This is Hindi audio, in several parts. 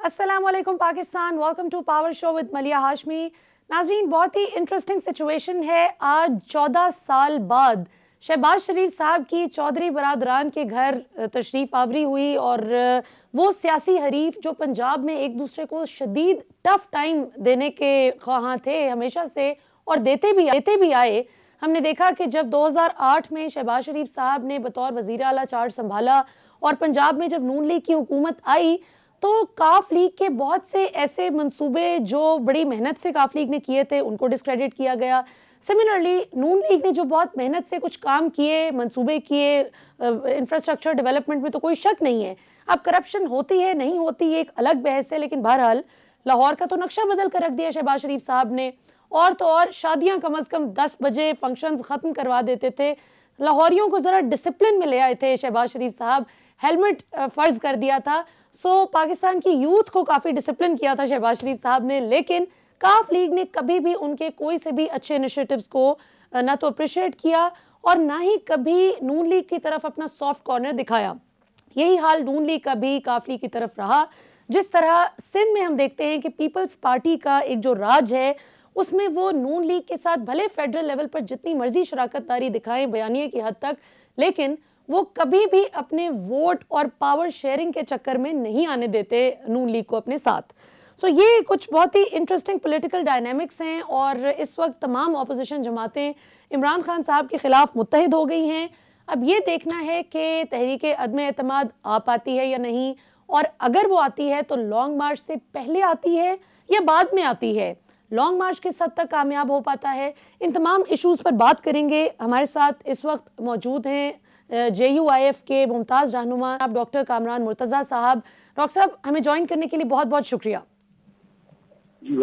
अस्सलाम वालेकुम Pakistan, welcome to power show with Maliya Hashmi. नाज़रीन, बहुत ही इंटरेस्टिंग सिचुएशन है। आज 14 साल बाद शहबाज शरीफ साहब की चौधरी बरादरान के घर तशरीफ आवरी हुई और वो सियासी हरीफ जो पंजाब में एक दूसरे को शदीद टफ टाइम देने के ख्वाहां थे हमेशा से और देते भी आए। हमने देखा कि जब 2008 में शहबाज शरीफ साहब ने बतौर वजीर आला चार्ज संभाला और पंजाब में जब नून लीग की हुकूमत आई तो काफ लीग के बहुत से ऐसे मंसूबे जो बड़ी मेहनत से काफ लीग ने किए थे उनको डिस्क्रेडिट किया गया। सिमिलरली नून लीग ने जो बहुत मेहनत से कुछ काम किए, मंसूबे किए, इंफ्रास्ट्रक्चर डेवलपमेंट में तो कोई शक नहीं है। अब करप्शन होती है नहीं होती ये एक अलग बहस है, लेकिन बहरहाल लाहौर का तो नक्शा बदल कर रख दिया शहबाज शरीफ साहब ने। और तो और शादियां कम अज कम 10 बजे फंक्शंस खत्म करवा देते थे। लाहौरियों को जरा डिसिप्लिन में ले आए थे शहबाज शरीफ साहब, हेलमेट फर्ज कर दिया था। सो पाकिस्तान की यूथ को काफ़ी डिसिप्लिन किया था शहबाज शरीफ साहब ने, लेकिन काफ लीग ने कभी भी उनके कोई से भी अच्छे इनिशिएटिव्स को ना तो अप्रिशिएट किया और ना ही कभी नून लीग की तरफ अपना सॉफ्ट कॉर्नर दिखाया। यही हाल नून लीग का भी काफ लीग की तरफ रहा। जिस तरह सिंध में हम देखते हैं कि पीपल्स पार्टी का एक जो राज है उसमें वो नून लीग के साथ भले फेडरल लेवल पर जितनी मर्जी शराकतदारी दिखाएं बयानिए की हद तक, लेकिन वो कभी भी अपने वोट और पावर शेयरिंग के चक्कर में नहीं आने देते नून लीग को अपने साथ। सो ये कुछ बहुत ही इंटरेस्टिंग पॉलिटिकल डायनामिक्स हैं और इस वक्त तमाम ऑपोजिशन जमातें इमरान खान साहब के खिलाफ मुत्तहिद हो गई हैं। अब ये देखना है कि तहरीक अदम एतमाद आ पाती है या नहीं, और अगर वो आती है तो लॉन्ग मार्च से पहले आती है या बाद में आती है, लॉन्ग मार्च किस हद तक कामयाब हो पाता है। इन तमाम इश्यूज पर बात करेंगे। हमारे साथ इस वक्त मौजूद हैं JUIF के मुमताज़ रहनुमा आप डॉक्टर कामरान मुर्तज़ा साहब। डॉक्टर साहब, हमें ज्वाइन करने के लिए बहुत बहुत शुक्रिया। जी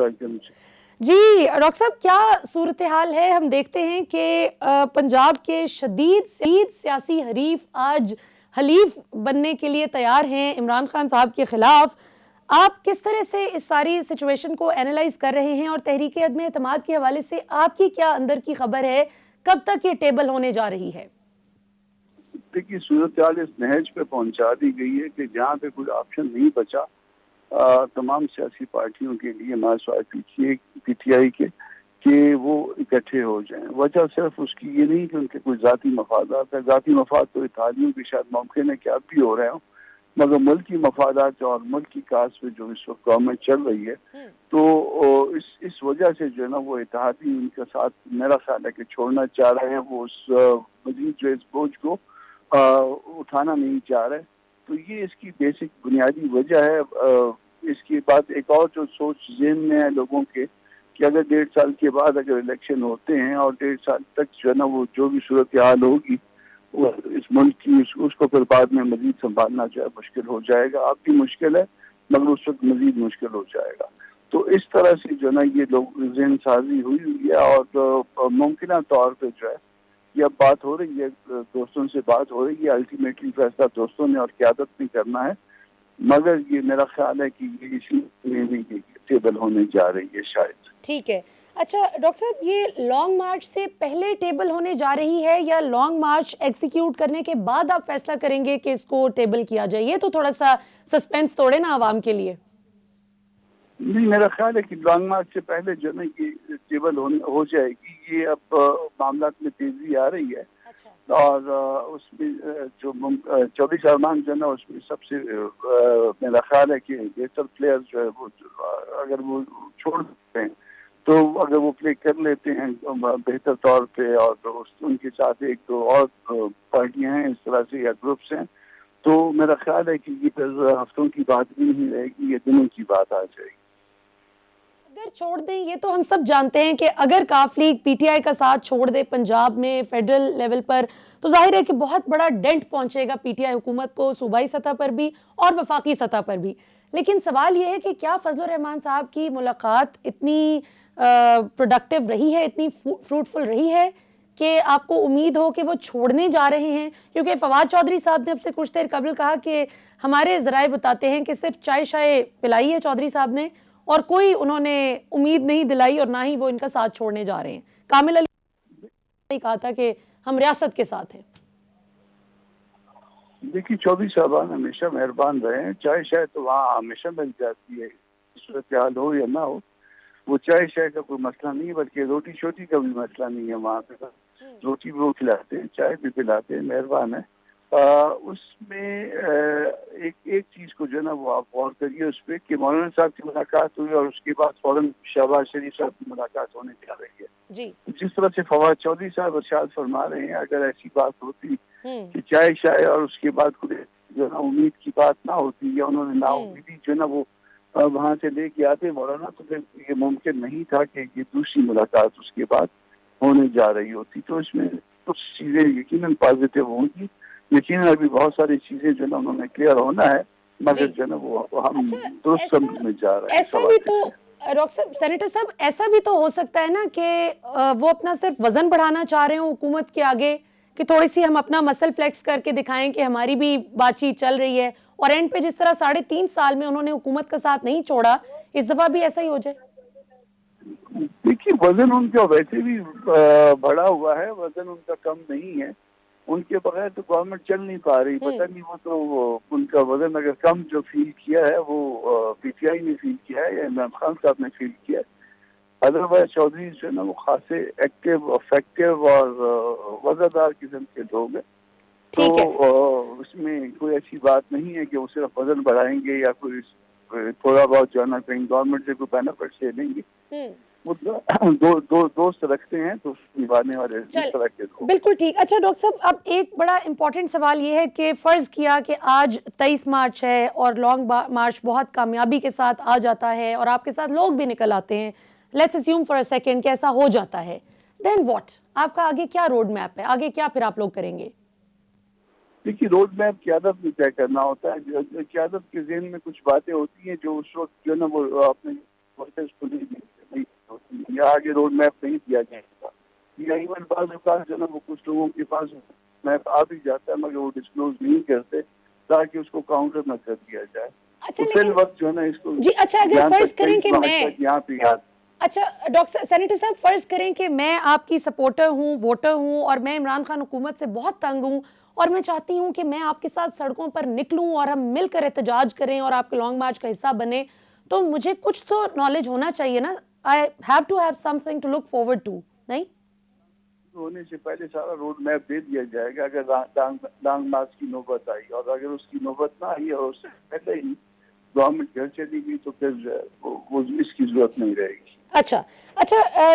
डॉक्टर साहब, क्या सूरत हाल है? हम देखते हैं कि पंजाब के शदीद सियासी हरीफ आज हलीफ बनने के लिए तैयार हैं इमरान खान साहब के खिलाफ। आप किस तरह से इस सारी सिचुएशन को एनालाइज कर रहे हैं और तहरीक अदम एतमाद के हवाले से आपकी क्या अंदर की खबर है, कब तक ये टेबल होने जा रही है? देखिए, सूरत हाल इस नहज पे पहुंचा दी गई है कि जहाँ पे कोई ऑप्शन नहीं बचा तमाम सियासी पार्टियों के लिए मासवाए PTI के कि वो इकट्ठे हो जाएं। वजह सिर्फ उसकी ये नहीं कि उनके कोई जाती मफादात है। जाती मफाद तो इत्तेहादियों की शायद मुमकिन है कि अब भी हो रहे हो, मगर मुल्क की मफादात और मुल्क की काज पे जो इस वक्त गवर्नमेंट चल रही है तो इस वजह से जो है ना वो इत्तेहादी उनके साथ मेरा ख्याल है कि छोड़ना चाह रहे हैं। वो उस मजीद जो इस बोझ को उठाना नहीं चाह रहे। तो ये इसकी बेसिक बुनियादी वजह है। इसके बाद एक और जो सोच ज़हन में है लोगों के कि अगर 1.5 साल के बाद अगर इलेक्शन होते हैं और 1.5 साल तक जो है ना वो जो भी सूरत हाल होगी वो इस मुल्क की उसको फिर बाद में मजीद संभालना जो है मुश्किल हो जाएगा। अब भी मुश्किल है मगर उस वक्त मजीद मुश्किल हो जाएगा। तो इस तरह से जो है ना ये लोग जहन साजी हुई है और मुमकिन तौर पर जो है ये बात हो रही है, दोस्तों से बात हो रही है। अल्टीमेटली फैसला दोस्तों ने और क़यादत ने करना है, मगर ये मेरा ख्याल है कि ये इसी में टेबल होने जा रही है शायद। ठीक है। अच्छा डॉक्टर साहब, ये लॉन्ग मार्च से पहले टेबल होने जा रही है या लॉन्ग मार्च एग्जीक्यूट करने के बाद आप फैसला करेंगे कि इसको टेबल किया जाए? ये तो थोड़ा सा सस्पेंस तोड़े ना आवाम के लिए। नहीं, मेरा ख्याल है कि लॉन्ग मार्च से पहले जो है ये टेबल हो जाएगी। ये अब मामला में तेजी आ रही है। अच्छा। और उसमें जो चौधरी साहबान जो है ना उसमें सबसे मेरा ख्याल है कि बेहतर प्लेयर जो है वो अगर वो छोड़ देते हैं तो अगर वो प्ले कर लेते हैं बेहतर तौर पे और उनके साथ एक दो और पार्टियां हैं इस तरह से या ग्रुप्स हैं, तो मेरा ख्याल है कि ये हफ्तों की बात भी नहीं रहेगी, ये दिनों की बात आ जाएगी। अगर छोड़ दें, ये तो हम सब जानते हैं कि अगर काफ लीग PTI का साथ छोड़ दे पंजाब में फेडरल लेवल पर तो जाहिर है कि बहुत बड़ा डेंट पहुंचेगा PTI हुकूमत को, सूबाई सतह पर भी और वफाकी सतह पर भी। लेकिन सवाल ये है कि क्या फजलुर रहमान साहब की मुलाकात इतनी प्रोडक्टिव रही है, इतनी फ्रूटफुल रही है कि आपको उम्मीद हो कि वो छोड़ने जा रहे हैं? क्योंकि फवाद चौधरी साहब ने अब से कुछ देर कबल कहा कि हमारे जराए बताते हैं कि सिर्फ चाय शाय पिलाई है चौधरी साहब ने और कोई उन्होंने उम्मीद नहीं दिलाई और ना ही वो इनका साथ छोड़ने जा रहे हैं। कामिल अली ने कहा था कि हम रियासत के साथ हैं। देखिए चौधरी साहबान हमेशा मेहरबान रहे हैं। चाय शाय तो वहाँ हमेशा मिल जाती है, सूरत हाल हो या ना हो। वो चाय शाय का कोई मसला नहीं है, बल्कि रोटी शोटी का भी मसला नहीं है। वहाँ पे रोटी भी वो खिलाते हैं, चाय भी पिलाते हैं, मेहरबान है। उसमें एक एक चीज को जो है ना वो आप गौर करिए उस पर कि मौलाना साहब की मुलाकात हुई और उसके बाद फौरन शहबाज शरीफ साहब की मुलाकात होने जा रही है जी। जिस तरह से फवाद चौधरी साहब इरशाद फरमा रहे हैं, अगर ऐसी बात होती कि हम्म। चाय शाय और उसके बाद कोई जो है ना उम्मीद की बात ना होती या उन्होंने ना उम्मीदी जो है ना वो वहां से लेके आते मौलाना, तो फिर ये मुमकिन नहीं था कि ये दूसरी मुलाकात उसके बाद होने जा रही होती। तो इसमें कुछ चीजें यकीनन पॉजिटिव होंगी, यकीनन अभी बहुत सारी चीजें जो ना उन्होंने क्लियर होना है, मगर जो ना वो हम अच्छा, दुरुस्त समझ में जा रहे हैं। ऐसा भी तो डॉक्टर साहब, सेनेटर साहब, ऐसा भी तो हो सकता है ना कि वो अपना सिर्फ वजन बढ़ाना चाह रहे हो हुकूमत के आगे, कि थोड़ी सी हम अपना मसल फ्लेक्स करके दिखाएं कि हमारी भी बातचीत चल रही है, और एंड पे जिस तरह 3.5 साल में उन्होंने हुकूमत का साथ नहीं छोड़ा, इस दफा भी ऐसा ही हो जाए। देखिए वजन उनका वैसे भी बढ़ा हुआ है, वजन उनका कम नहीं है। उनके बगैर तो गवर्नमेंट चल नहीं पा रही। पता नहीं वो तो उनका वजन अगर कम जो फील किया है वो पीटीआई ने फील किया है या इमरान खान साहब ने फील किया है। अदरवाइज चौधरी जो है ना वो खासे एक्टिव, इफेक्टिव और वजनदार किस्म के लोग हैं। तो उसमें कोई ऐसी बात नहीं है कि वो सिर्फ वजन बढ़ाएंगे या कोई थोड़ा बहुत जो है ना कहीं गवर्नमेंट से कोई बेनिफिट से लेंगे। वो दोस्त रखते हैं, तो निभाने वाले इस तरह के लोग। बिल्कुल ठीक। अच्छा डॉक्टर साहब, अब एक बड़ा इंपॉर्टेंट सवाल ये है कि फर्ज किया कि आज 23 मार्च है और लॉन्ग मार्च बहुत कामयाबी के साथ आ जाता है और आपके साथ लोग भी निकल आते हैं, let's assume for a second कि ऐसा हो जाता है, देन व्हाट? आपका आगे क्या रोड मैप है? आगे क्या फिर आप लोग करेंगे? देखिए रोड मैप क़यादत में तय करना होता है। क़यादत के ज़हन में कुछ बातें होती हैं जो उस वक्त जो ना वो अपने या आगे रोड मैप नहीं दिया जाएगा, या इवन बाज़ औक़ात जो ना वो कुछ लोगों के पास मैप आ भी जाता है मगर वो डिस्क्लोज नहीं करते ताकि उसको काउंटर न कर दिया जाए। अच्छा, तो फिर वक्त जो है ना इसको जी, अच्छा अगर फर्ज करें कि मैं यहाँ पे याद, अच्छा डॉक्टर सेनेटर साहब, फर्ज करें कि मैं आपकी सपोर्टर हूं, वोटर हूं, और मैं इमरान खान हुकूमत से बहुत तंग हूं और मैं चाहती हूं कि मैं आपके साथ सड़कों पर निकलूं और हम मिलकर एहतजाज करें और आपके लॉन्ग मार्च का हिस्सा बने, तो मुझे कुछ तो नॉलेज होना चाहिए ना। I have to have something to look forward to, नहीं? होने से पहले सारा रोड मैप दे दिया जाएगा अगर लॉन्ग मार्च की नौबत आई, और अगर उसकी नौबत ना आई और उससे पहले ही गवर्नमेंट घर चली गई तो फिर वो इसकी जरूरत नहीं रहेगी। अच्छा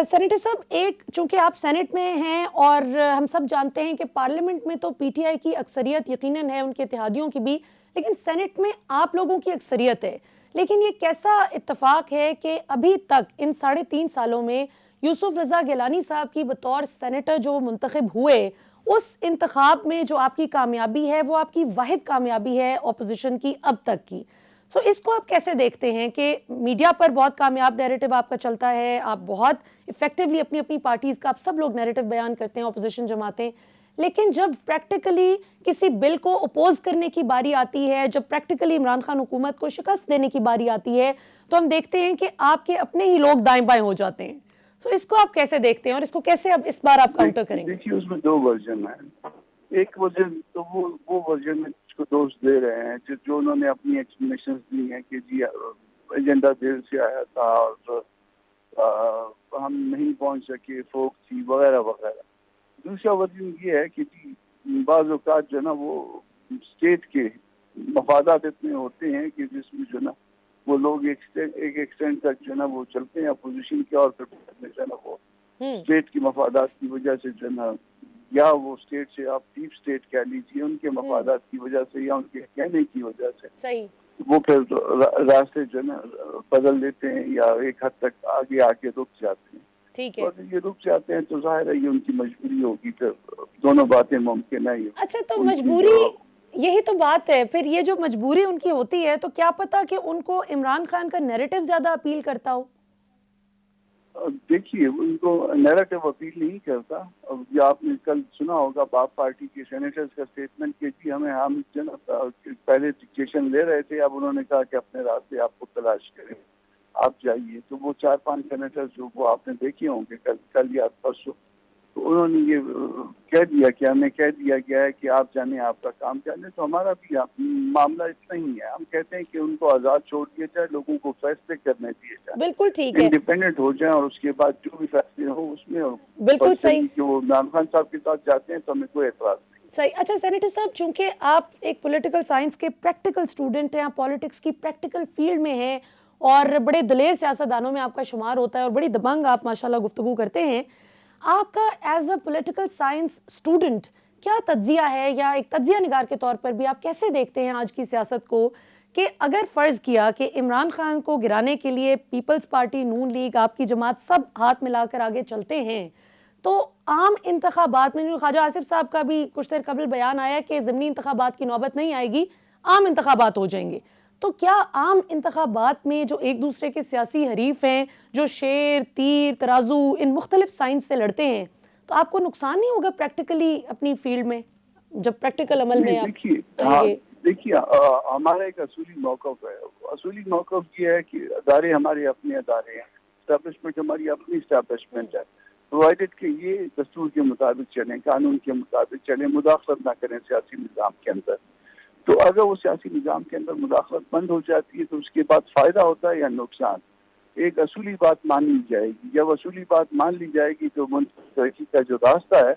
सेनेटर साहब, एक चूंकि आप सेनेट में हैं और हम सब जानते हैं कि पार्लियामेंट में तो पीटीआई की अक्सरियत यकीनन है, उनके इत्तेहादियों की भी, लेकिन सेनेट में आप लोगों की अक्सरियत है। लेकिन ये कैसा इत्तेफाक है कि अभी तक इन 3.5 सालों में यूसुफ रजा गिलानी साहब की बतौर सेनेटर जो मुंतखब हुए, उस इंतखाब में जो आपकी कामयाबी है वो आपकी वाहिद कामयाबी है ऑपोजिशन की अब तक की। सो इसको आप कैसे देखते हैं कि मीडिया पर बहुत कामयाब नैरेटिव आपका चलता है, आप बहुत इफेक्टिवली अपनी अपनी पार्टीज का आप सब लोग नैरेटिव बयान करते हैं, ऑपोजिशन जमातें, लेकिन जब प्रैक्टिकली किसी बिल को अपोज करने की बारी आती है, जब प्रैक्टिकली इमरान खान हुकूमत को शिकस्त देने की बारी आती है, तो हम देखते हैं कि आपके अपने ही लोग दाएं बाएं हो जाते हैं। तो इसको आप कैसे देखते हैं और इसको कैसे अब इस बार आप काउंटर करेंगे? देखिए उसमें दो वर्जन है। एक वर्जन तो वो वर्जन में जिसको दोष दे रहे हैं, जो उन्होंने अपनी एक्सप्लेनेशन दी हैं कि जी एजेंडा देर से आया था और हम नहीं पहुंच सके, फोक थी वगैरह वगैरह। दूसरा वर्जन ये है कि जी बाज़ औक़ात जो ना वो स्टेट के मफादात इतने होते हैं कि जिसमें जो ना वो लोग एक एक्सटेंट तक जो ना वो चलते हैं अपोजिशन के, और फिर जो ना वो स्टेट की मफादात की वजह से जो ना, या वो स्टेट से आप डीप स्टेट कह लीजिए, उनके मफादात की वजह से या उनके कहने की वजह से सही वो फिर रास्ते जो ना बदल देते हैं या एक हद तक आगे आके रुक जाते हैं। ठीक है। और ये रुक जाते हैं तो जाहिर है ये उनकी मजबूरी होगी, फिर दोनों बातें मुमकिन है। अच्छा, तो मजबूरी, यही तो बात है, फिर ये जो मजबूरी उनकी होती है तो क्या पता कि उनको इमरान खान का नैरेटिव ज्यादा अपील करता हो। देखिए उनको नैरेटिव अपील नहीं करता। अब ये आपने कल सुना होगा बाप पार्टी के सेनेटर्स का स्टेटमेंट कि जी हम पहले डिक्टेशन ले रहे थे, अब उन्होंने कहा कि अपने रास्ते आपको तलाश करें, आप जाइए। तो वो 4-5 सेनेटर्स जो वो आपने देखे होंगे कल या परसों, उन्होंने ये कह दिया कि हमें कह दिया गया है कि आप जाने, आपका काम जाने, तो हमारा भी मामला इतना ही है। हम कहते हैं कि उनको आज़ाद छोड़ दिया जाए, लोगों को फैसले करने दिए जाए, बिल्कुल ठीक है, इंडिपेंडेंट हो जाए और उसके बाद जो भी फैसले हो उसमें बिल्कुल सही कि वो इमरान खान साहब के साथ जाते हैं तो हमें कोई एतराज नहीं। सही। अच्छा सेनेटर साहब, चूंकि आप एक पॉलिटिकल साइंस के प्रैक्टिकल स्टूडेंट हैं, आप पॉलिटिक्स की प्रैक्टिकल फील्ड में हैं और बड़े दलेर सियासतदानों में आपका शुमार होता है और बड़ी दबंग आप माशाल्लाह गुफ्तगू करते हैं, आपका as a political science student क्या तज्जिया है, या एक तज्जिया निगार के तौर पर भी आप कैसे देखते हैं आज की सियासत को, कि अगर फर्ज किया कि इमरान खान को गिराने के लिए पीपल्स पार्टी, नून लीग, आपकी जमात सब हाथ मिलाकर आगे चलते हैं, तो आम इंतखाबात में, जो ख्वाजा आसिफ साहब का भी कुछ देर कबल बयान आया कि ज़िमनी इंतखाबात की नौबत नहीं आएगी, आम इंतखाबात हो जाएंगे, तो क्या आम इंतखाबात में जो एक दूसरे के सियासी हरीफ हैं, जो शेर, तीर, तराजू इन मुख्तलिफ साइंस से लड़ते हैं, तो आपको नुकसान नहीं होगा प्रैक्टिकली अपनी फील्ड में, जब प्रैक्टिकल अमल में आप देखिए हमारा एक असूली मौक़िफ़ है। असूली मौक़िफ़ ये है कि अदारे हमारे अपने अदारे हैं, इस्टेब्लिशमेंट हमारी अपनी इस्टेब्लिशमेंट है, प्रोवाइडेड कि ये दस्तूर के मुताबिक चलें, कानून के मुताबिक चलें, मुदाखलत ना करें सियासी निज़ाम के अंदर। तो अगर वो सियासी निज़ाम के अंदर मुदाखलत बंद हो जाती है तो उसके बाद फ़ायदा होता है या नुकसान, एक असूली बात मान ली जाएगी। जब असूली बात मान ली जाएगी तो तरक्की का जो रास्ता है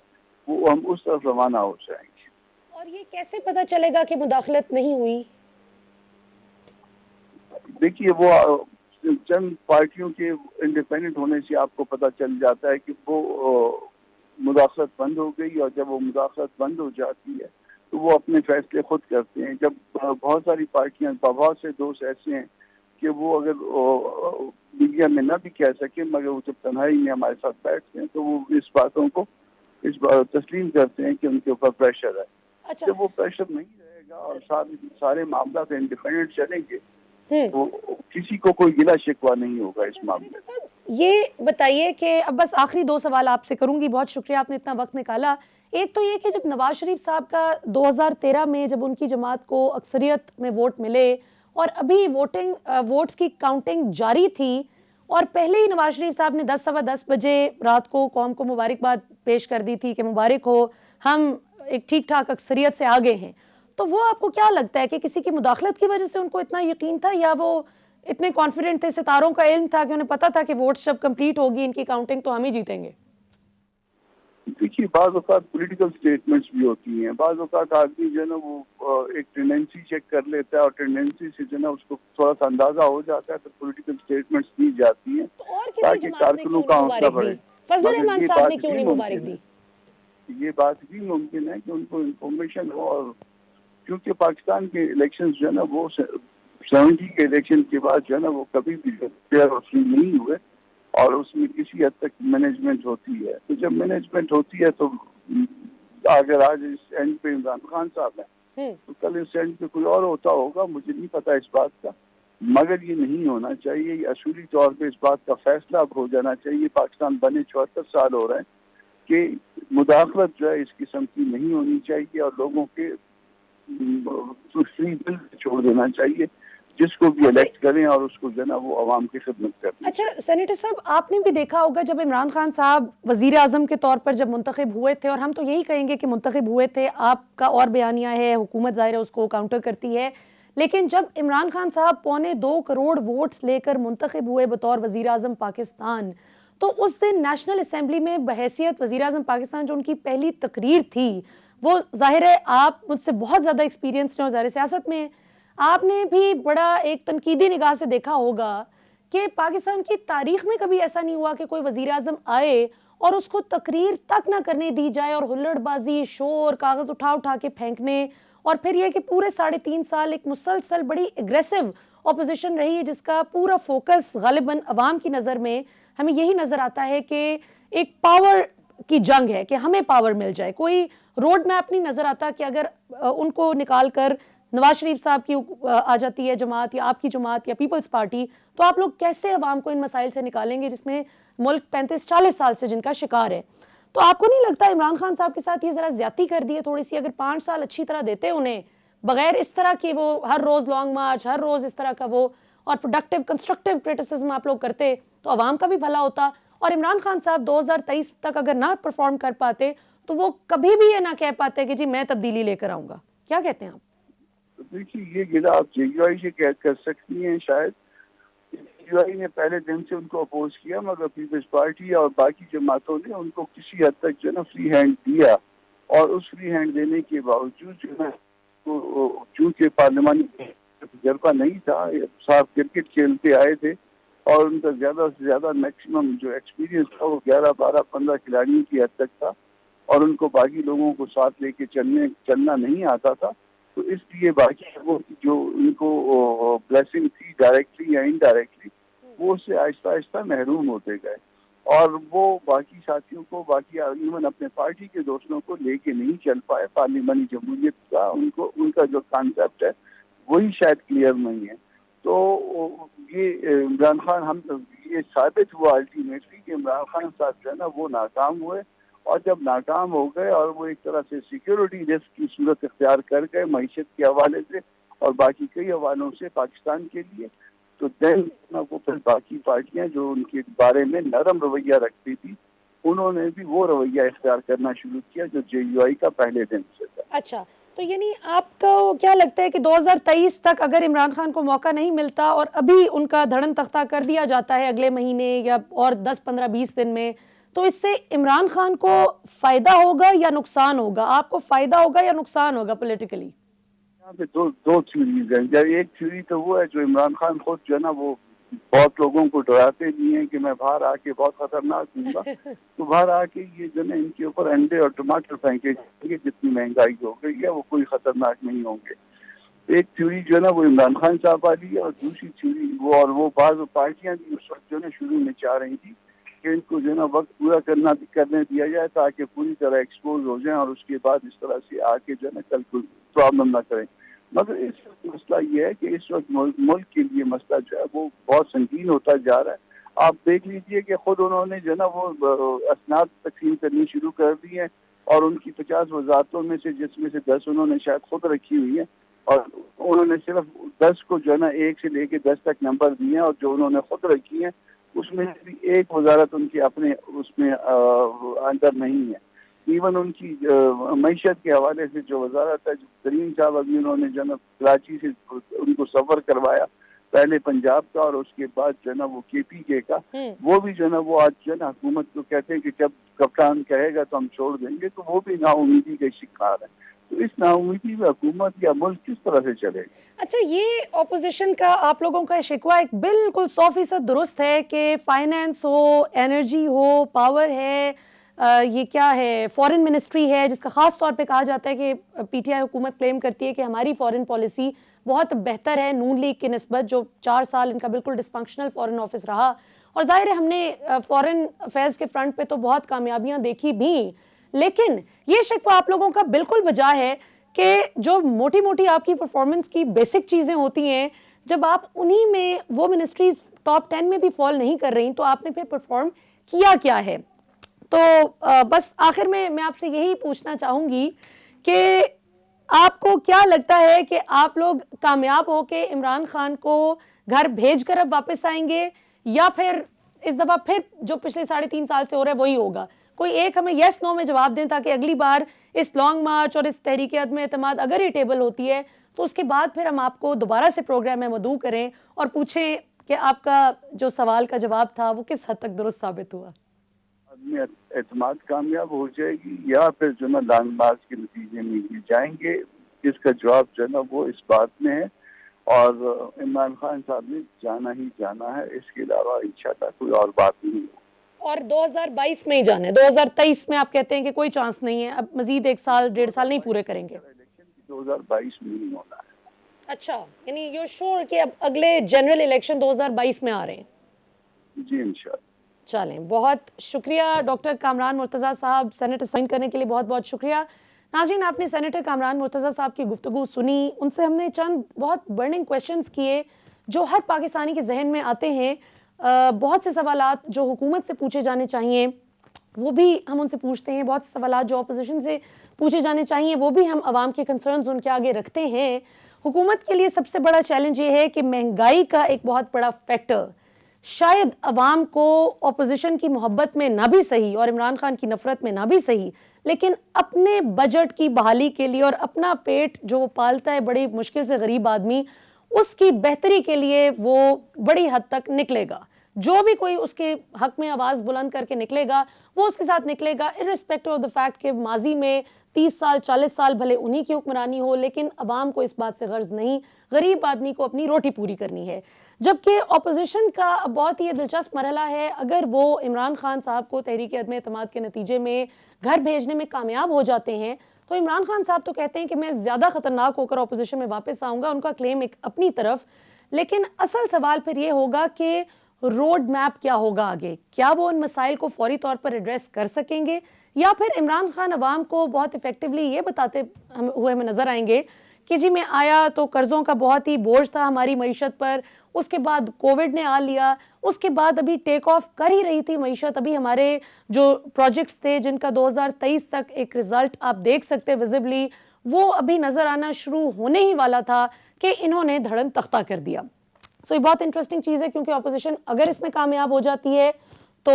वो हम उस तरफ रवाना हो जाएंगे। और ये कैसे पता चलेगा कि मुदाखलत नहीं हुई? देखिए वो चंद पार्टियों के इंडिपेंडेंट होने से आपको पता चल जाता है कि वो मुदाखलत बंद हो गई, और जब वो मुदाखलत बंद हो जाती है तो वो अपने फैसले खुद करते हैं। जब बहुत सारी पार्टियां, बहुत से दोस्त ऐसे हैं कि वो अगर मीडिया में ना भी कह सके, मगर वो जब तन्हाई में हमारे साथ बैठते हैं तो वो इस बातों को तस्लीम करते हैं कि उनके ऊपर प्रेशर है। अच्छा। जब वो प्रेशर नहीं रहेगा और सारे मामला से इंडिपेंडेंट चलेंगे तो किसी को कोई गिला शिकवा नहीं होगा इस मामले में। ये बताइए कि अब बस आखिरी 2 सवाल आपसे करूंगी, बहुत शुक्रिया आपने इतना वक्त निकाला। एक तो ये कि जब नवाज शरीफ साहब का 2013 में जब उनकी जमात को अक्सरियत में वोट मिले और अभी वोट्स की काउंटिंग जारी थी, और पहले ही नवाज शरीफ साहब ने 10 सवा 10 बजे रात को कौम को मुबारकबाद पेश कर दी थी कि मुबारक हो, हम एक ठीक ठाक अक्सरियत से आगे हैं, तो वो आपको क्या लगता है कि किसी की मुदाखलत की वजह से उनको इतना यकीन था, या वो इतने कॉन्फिडेंट थे, सितारों का इल्म था कि उन्हें पता था कि वोट जब कंप्लीट होगी इनकी काउंटिंग तो हम ही जीतेंगे? देखिए बाज़ औक़ात पॉलिटिकल स्टेटमेंट्स भी होती हैं, बाज़ औक़ात आदमी जो है ना वो एक टेंडेंसी चेक कर लेता है और टेंडेंसी से जो है ना उसको थोड़ा सा अंदाजा हो जाता है तो पॉलिटिकल स्टेटमेंट्स दी जाती हैं ताकि कारकुनों का हौसला बढ़े। फजलुर रहमान साहब ने क्यों नहीं मुबारक दी? ये बात भी मुमकिन है कि उनको इंफॉर्मेशन हो, और क्योंकि पाकिस्तान के इलेक्शन जो है ना वो 70 के इलेक्शन के बाद जो है ना वो कभी भी फेयर और फ्री नहीं हुए, और उसमें किसी हद तक मैनेजमेंट होती है। तो जब मैनेजमेंट होती है तो अगर आज इस एंड पे इमरान खान साहब हैं तो कल इस एंड पे कोई और होता होगा, मुझे नहीं पता इस बात का, मगर ये नहीं होना चाहिए। ये असूली तौर पे इस बात का फैसला अब हो जाना चाहिए। पाकिस्तान बने 74 साल हो रहे हैं कि मुदाखलत जो है इस किस्म की नहीं होनी चाहिए, और लोगों के फ्री बिल छोड़ देना चाहिए, जिसको भी इलेक्ट करें और उसको जो ना वो अवाम की खिदमत करें। अच्छा सेनेटर साहब, आपने भी देखा होगा जब इमरान खान साहब वजीर आजम के तौर पर जब मुंतखब हुए थे, और हम तो यही कहेंगे कि मुंतखब हुए थे, आपका और बयानिया है, हुकूमत ज़ाहिर है उसको काउंटर करती है, लेकिन जब इमरान खान साहब 2.25 करोड़ वोट्स लेकर मुंतखब हुए बतौर वजीर आजम पाकिस्तान, तो उस दिन नेशनल असम्बली में बहैसियत वजीर आजम पाकिस्तान जो उनकी पहली तकरीर थी, वो ज़ाहिर है आप मुझसे बहुत ज़्यादा एक्सपीरियंस हैं और ज़ाहिर सियासत में आपने भी बड़ा एक तनकीदी निगाह से देखा होगा कि पाकिस्तान की तारीख में कभी ऐसा नहीं हुआ कि कोई वजीर आजम आए और उसको तकरीर तक ना करने दी जाए, और हुल्लड़बाजी, शोर, कागज़ उठा उठा के फेंकने, और फिर यह कि पूरे 3.5 साल एक मुसलसल बड़ी एग्रेसिव ऑपोजिशन रही है जिसका पूरा फोकस गालिबन अवाम की नज़र में हमें यही नज़र आता है कि एक पावर की जंग है कि हमें पावर मिल जाए। कोई रोड मैप नहीं नज़र आता कि अगर उनको निकाल कर नवाज शरीफ साहब की आ जाती है जमात, या आपकी जमात, या पीपल्स पार्टी, तो आप लोग कैसे अवाम को इन मसाइल से निकालेंगे जिसमें मुल्क 35-40 साल से जिनका शिकार है? तो आपको नहीं लगता इमरान खान साहब के साथ ये ज़रा ज्यादती कर दी है थोड़ी सी? अगर 5 साल अच्छी तरह देते उन्हें, बगैर इस तरह की वो हर रोज़ लॉन्ग मार्च, हर रोज़ इस तरह का वो, और प्रोडक्टिव कंस्ट्रक्टिव क्रिटिसिज्म आप लोग करते, तो अवाम का भी भला होता और इमरान खान साहब 2023 तक अगर ना परफॉर्म कर पाते तो वो कभी भी ये ना कह पाते कि जी मैं तब्दीली लेकर आऊंगा। क्या कहते हैं आप? देखिए, ये गिला आप जेयूआई से कर सकती हैं शायद। जेयूआई ने पहले दिन से उनको अपोज किया, मगर पीपल्स पार्टी और बाकी जमातों ने उनको किसी हद तक जो है ना फ्री हैंड दिया, और उस फ्री हैंड देने के बावजूद जो है चूंकि पार्लियामानी तजर्बा नहीं था, साहब क्रिकेट खेलते आए थे और उनका ज्यादा से ज्यादा मैक्सिमम जो एक्सपीरियंस था वो 11, 12, 15 खिलाड़ियों की हद तक था, और उनको बाकी लोगों को साथ लेके चलना नहीं आता था। तो इसलिए बाकी लोगों की जो उनको ब्लेसिंग थी डायरेक्टली या इनडायरेक्टली, वो उससे आहिस्ता आहिस्ता महरूम होते गए, और वो बाकी साथियों को, बाकी इवन अपने पार्टी के दोस्तों को लेके नहीं चल पाए। पार्लियामानी जमहूरियत का उनका जो कॉन्सेप्ट है वही शायद क्लियर नहीं है। तो ये इमरान खान, हम ये साबित हुआ अल्टीमेटली कि इमरान खान साहब जो है ना वो नाकाम हुए, और जब नाकाम हो गए और वो एक तरह से सिक्योरिटी रिस्क की सूरत इख्तियार कर गए मईशत के हवाले से और बाकी कई हवालों से पाकिस्तान के लिए, तो देन वो फिर बाकी पार्टियां जो उनके बारे में नरम रवैया रखती थी, उन्होंने भी वो रवैया इख्तियार करना शुरू किया जो जेयूआई का पहले दिन से था। अच्छा, तो यानी आपको क्या लगता है कि 2023 तक अगर इमरान खान को मौका नहीं मिलता और अभी उनका धड़न तख्ता कर दिया जाता है अगले महीने या और 10, 15, 20 दिन में, तो इससे इमरान खान को फायदा होगा या नुकसान होगा? आपको फायदा होगा या नुकसान होगा पॉलिटिकली? यहाँ पे दो थ्योरीज हैं। एक थ्योरी तो वो है जो इमरान खान खुद जो है ना वो बहुत लोगों को डराते भी हैं कि मैं बाहर आके बहुत खतरनाक दूंगा, तो बाहर आके ये जो है इनके ऊपर अंडे और टमाटर फेंके जाएंगे, जितनी महंगाई हो गई है वो कोई खतरनाक नहीं होंगे। एक थ्योरी जो है ना वो इमरान खान साहब वाली है, और दूसरी थ्योरी वो बाज़ पार्टियां भी उस वक्त जो है शुरू में चाह रही थी कि इनको जो है ना वक्त पूरा करने दिया जाए ताकि पूरी तरह एक्सपोज हो जाए और उसके बाद इस तरह से आके जो है ना कल कोई प्रॉब्लम ना करें। मगर इस वक्त मसला ये है कि इस वक्त मुल्क के लिए मसला जो है वो बहुत संगीन होता जा रहा है। आप देख लीजिए कि खुद उन्होंने जो है ना वो असनाद तकसीम करनी शुरू कर दी है, और उनकी 50 वजारतों में से जिसमें से 10 उन्होंने शायद खुद रखी हुई है, और उन्होंने सिर्फ 10 को जो है ना 1 से लेके 10 तक नंबर दिए हैं, और जो उन्होंने खुद रखी है उसमें भी एक वजारत उनकी अपने उसमें अंदर नहीं है। इवन उनकी मईशत के हवाले से जो वजारत है, तरीन साहब अभी उन्होंने जो है कराची से उनको सफर करवाया, पहले पंजाब का और उसके बाद जो है ना वो KPK का, वो भी जो है ना वो आज जो है ना हुकूमत को कहते हैं कि जब कप्तान कहेगा तो हम छोड़ देंगे, तो वो भी नाउमीदी के शिकार है। तो इस नाउमीदी में हुकूमत या मुल्क किस तरह से चलेगा? अच्छा, ये ऑपोजिशन का आप लोगों का शिकवा एक बिल्कुल 100% दुरुस्त है कि फाइनेंस हो, एनर्जी हो, पावर है, ये क्या है, फॉरेन मिनिस्ट्री है, जिसका खास तौर पे कहा जाता है कि PTI हुकूमत क्लेम करती है कि हमारी फॉरेन पॉलिसी बहुत बेहतर है नून लीग की निस्बत, जो 4 साल इनका बिल्कुल डिस्फंक्शनल फॉरेन ऑफिस रहा। और जाहिर है हमने फॉरेन अफेयर्स के फ्रंट पे तो बहुत कामयाबियां देखी भी, लेकिन ये शिकवा आप लोगों का बिल्कुल बजा है कि जो मोटी मोटी आपकी परफॉर्मेंस की बेसिक चीज़ें होती हैं, जब आप उन्हीं में वो मिनिस्ट्रीज टॉप 10 में भी फॉल नहीं कर रही, तो आपने फिर परफॉर्म किया क्या है? तो बस आखिर में मैं आपसे यही पूछना चाहूँगी कि आपको क्या लगता है कि आप लोग कामयाब हो के इमरान खान को घर भेज कर अब वापस आएंगे, या फिर इस दफ़ा फिर जो पिछले 3.5 साल से हो रहा है वही होगा? कोई एक हमें येस नो में जवाब दें, ताकि अगली बार इस लॉन्ग मार्च और इस तहरीक अदम एतमाद अगर ये टेबल होती है तो उसके बाद फिर हम आपको दोबारा से प्रोग्राम में मदऊ करें और पूछें कि आपका जो सवाल का जवाब था वो किस हद तक दुरुस्त साबित हुआ। एतमाद कामयाब हो जाएगी या फिर जो ना लॉन्ग मार्च के नतीजे में जाएंगे, इसका जवाब जो है ना वो इस बात में है, और इमरान खान साहब ने जाना ही जाना है, इसके अलावा इंशाअल्लाह कोई और बात नहीं है। और 2022 में ही जाना है, 2023 में आप कहते हैं कि कोई चांस नहीं है, अब मजीद 1 साल 1.5 साल नहीं पूरे करेंगे? इलेक्शन 2022 में नहीं होना है। अच्छा, यानी यू श्योर कि अब अगले जनरल इलेक्शन 2022 में आ रहे हैं? जी इंशाअल्लाह। चलें, बहुत शुक्रिया डॉक्टर कामरान मुर्तज़ा साहब, सेनेटर साइन करने के लिए बहुत बहुत शुक्रिया। नाज़रीन, आपने सेनेटर कामरान मुर्तज़ा साहब की गुफ्तगू सुनी, उनसे हमने चंद बहुत बर्निंग क्वेश्चंस किए जो हर पाकिस्तानी के जहन में आते हैं। बहुत से सवालात जो हुकूमत से पूछे जाने चाहिए वो भी हम उनसे पूछते हैं, बहुत से सवालात जो अपोजिशन से पूछे जाने चाहिए वो भी हम आवाम के कंसर्न्स उनके आगे रखते हैं। हुकूमत के लिए सबसे बड़ा चैलेंज ये है कि महंगाई का एक बहुत बड़ा फैक्टर शायद अवाम को ऑपोजिशन की मोहब्बत में ना भी सही और इमरान खान की नफरत में ना भी सही, लेकिन अपने बजट की बहाली के लिए और अपना पेट जो वो पालता है बड़ी मुश्किल से गरीब आदमी, उसकी बेहतरी के लिए वो बड़ी हद तक निकलेगा। जो भी कोई उसके हक में आवाज बुलंद करके निकलेगा वो उसके साथ निकलेगा, इर्रिस्पेक्टिव ऑफ द फैक्ट कि माजी में 30 साल 40 साल भले उन्हीं की हुक्मरानी हो, लेकिन अवाम को इस बात से गर्ज नहीं, गरीब आदमी को अपनी रोटी पूरी करनी है। जबकि ऑपोजिशन का बहुत ही दिलचस्प मरहला है, अगर वो इमरान खान साहब को तहरीक अदम एतमाद के नतीजे में घर भेजने में कामयाब हो जाते हैं तो इमरान खान साहब तो कहते हैं कि मैं ज्यादा खतरनाक होकर ऑपोजिशन में वापस आऊंगा, उनका क्लेम एक अपनी तरफ। लेकिन असल सवाल फिर ये होगा कि रोड मैप क्या होगा आगे, क्या वो उन मसाइल को फौरी तौर पर एड्रेस कर सकेंगे या फिर इमरान खान अवाम को बहुत इफेक्टिवली ये बताते हुए हमें नजर आएंगे कि जी मैं आया तो कर्जों का बहुत ही बोझ था हमारी मईशत पर, उसके बाद कोविड ने आ लिया, उसके बाद अभी टेक ऑफ कर ही रही थी मईशत, अभी हमारे जो प्रोजेक्ट्स थे जिनका 2023 तक एक रिजल्ट आप देख सकते विजिबली, वो अभी नजर आना शुरू होने ही वाला था कि इन्होंने धड़म तख्ता कर दिया। सो ये बहुत इंटरेस्टिंग चीज़ है क्योंकि ऑपोजिशन अगर इसमें कामयाब हो जाती है तो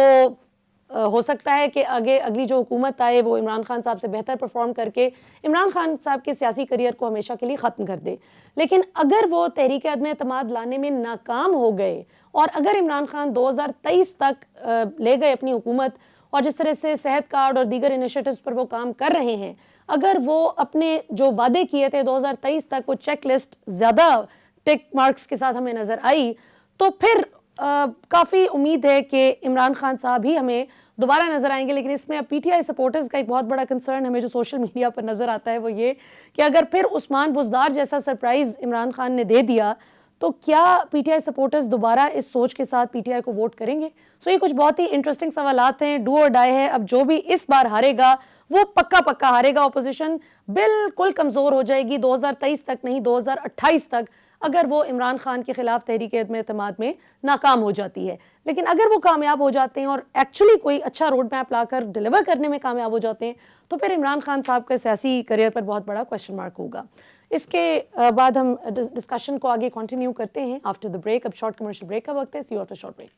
हो सकता है कि आगे अगली जो हुकूमत आए वो इमरान खान साहब से बेहतर परफॉर्म करके इमरान खान साहब के सियासी करियर को हमेशा के लिए ख़त्म कर दे। लेकिन अगर वो तहरीक अदम एतमाद लाने में नाकाम हो गए और अगर इमरान खान 2023 तक ले गए अपनी हुकूमत और जिस तरह से सेहत कार्ड और दीगर इनिशिएटिव्स पर वो काम कर रहे हैं, अगर वो अपने जो वादे किए थे 2023 तक वो चेक लिस्ट ज़्यादा टिक मार्क्स के साथ हमें नजर आई, तो फिर काफ़ी उम्मीद है कि इमरान खान साहब ही हमें दोबारा नजर आएंगे। लेकिन इसमें अब पीटीआई सपोर्टर्स का एक बहुत बड़ा कंसर्न हमें जो सोशल मीडिया पर नजर आता है वो ये कि अगर फिर उस्मान बुज़दार जैसा सरप्राइज इमरान खान ने दे दिया तो क्या पीटीआई सपोर्टर्स दोबारा इस सोच के साथ पीटीआई को वोट करेंगे। सो ये कुछ बहुत ही इंटरेस्टिंग सवालात हैं, डू और डाई है। अब जो भी इस बार हारेगा वो पक्का पक्का हारेगा, ऑपोजिशन बिल्कुल कमजोर हो जाएगी 2023 तक नहीं 2028 तक अगर वो इमरान खान के खिलाफ तहरीक अदम एतमाद में नाकाम हो जाती है। लेकिन अगर वो कामयाब हो जाते हैं और एक्चुअली कोई अच्छा रोड मैप लाकर डिलीवर करने में कामयाब हो जाते हैं तो फिर इमरान खान साहब के सियासी करियर पर बहुत बड़ा क्वेश्चन मार्क होगा। इसके बाद हम डिस्कशन को आगे कंटिन्यू करते हैं आफ्टर द ब्रेक। अब शॉर्ट कमर्शियल ब्रेक का वक्त है, see you after short break.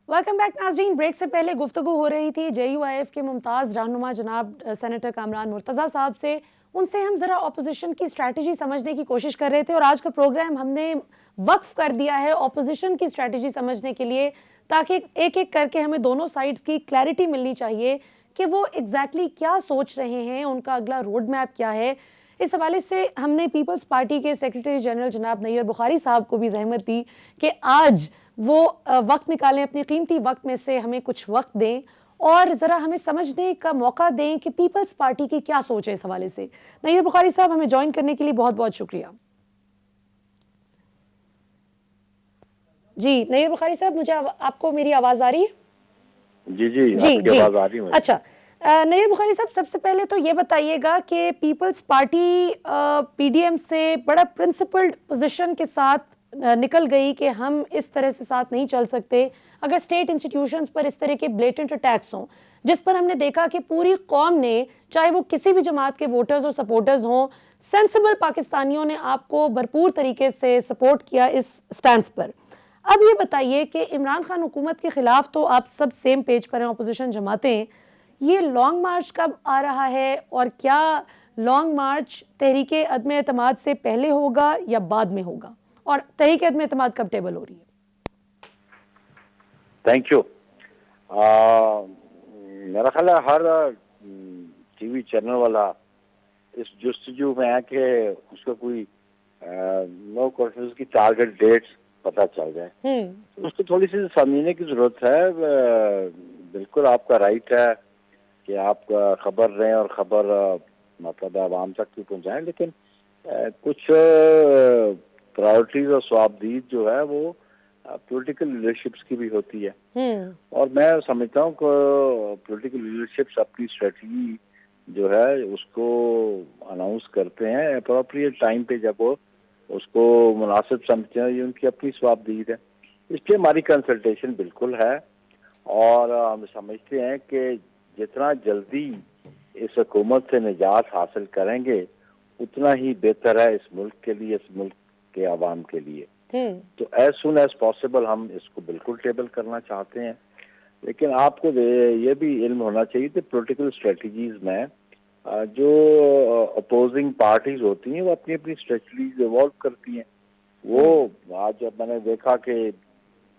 Welcome back नाज़रीन। ब्रेक से पहले गुफ्तगू हो रही थी JUIF के मुमताज़ रहनुमा जनाब सेनेटर कामरान मुर्तज़ा साहब से। उनसे हम ज़रा ऑपोजिशन की स्ट्रैटेजी समझने की कोशिश कर रहे थे और आज का प्रोग्राम हमने वक्फ कर दिया है ऑपोजिशन की स्ट्रैटेजी समझने के लिए, ताकि एक एक करके हमें दोनों साइड्स की क्लैरिटी मिलनी चाहिए कि वो एग्जैक्टली क्या सोच रहे हैं, उनका अगला रोड मैप क्या है। इस हवाले से हमने पीपल्स पार्टी के सेक्रेटरी जनरल जनाब नैयर बुखारी साहब को भी जहमत दी कि आज वो वक्त निकालें, अपने कीमती वक्त में से हमें कुछ वक्त दें और ज़रा हमें समझने का मौका दें कि पीपल्स पार्टी की क्या सोच है इस हवाले से। नैयर बुखारी साहब, हमें ज्वाइन करने के लिए बहुत बहुत शुक्रिया। जी नैयर बुखारी साहब, मुझे आपको मेरी आवाज़ आ रही है? जी जी जी आवाज़ आ रही है। अच्छा नैयर बुखारी साहब, सबसे पहले तो ये बताइएगा कि पीपल्स पार्टी PDM से बड़ा प्रिंसिपल्ड पोजीशन के साथ निकल गई कि हम इस तरह से साथ नहीं चल सकते अगर स्टेट इंस्टीट्यूशंस पर इस तरह के ब्लेटेंट अटैक्स हों, जिस पर हमने देखा कि पूरी कौम ने, चाहे वो किसी भी जमात के वोटर्स और सपोर्टर्स हों, सेंसिबल पाकिस्तानियों ने आपको भरपूर तरीके से सपोर्ट किया इस स्टैंड पर। अब ये बताइए कि इमरान खान हुकूमत के खिलाफ तो आप सब सेम पेज पर हैं, अपोजिशन जमातें, ये लॉन्ग मार्च कब आ रहा है और क्या लॉन्ग मार्च तहरीक अदम एतमाद से पहले होगा या बाद में होगा, और तहरीक अदम एतमाद कब टेबल हो रही है? Thank you. मेरा ख्याल है हर टीवी चैनल वाला इस जुस्तजू में है कि उसका कोई नो कॉन्फ्रेंस की टारगेट डेट्स पता चल जाए। उसको थोड़ी सी समझने की जरूरत है। बिल्कुल आपका राइट है कि आप खबर लें और खबर मतलब आवाम तक भी पहुंचाएं, लेकिन कुछ प्रायोरिटीज और स्वाबदीद जो है वो पॉलिटिकल लीडरशिप्स की भी होती है। और मैं समझता हूँ कि पॉलिटिकल लीडरशिप्स अपनी स्ट्रेटजी जो है उसको अनाउंस करते हैं अप्रोप्रिएट टाइम पे, जब वो उसको मुनासिब समझते हैं। ये उनकी अपनी स्वाबदीद है, इसलिए हमारी कंसल्टेशन बिल्कुल है और हम समझते हैं कि जितना जल्दी इस हुकूमत से निजात हासिल करेंगे उतना ही बेहतर है इस मुल्क के लिए, इस मुल्क के आवाम के लिए। तो एज सुन एज पॉसिबल हम इसको बिल्कुल टेबल करना चाहते हैं, लेकिन आपको ये भी इल्म होना चाहिए कि पॉलिटिकल स्ट्रेटजीज में जो अपोजिंग पार्टीज होती हैं वो अपनी अपनी स्ट्रेटजीज इवॉल्व करती हैं। वो आज जब मैंने देखा कि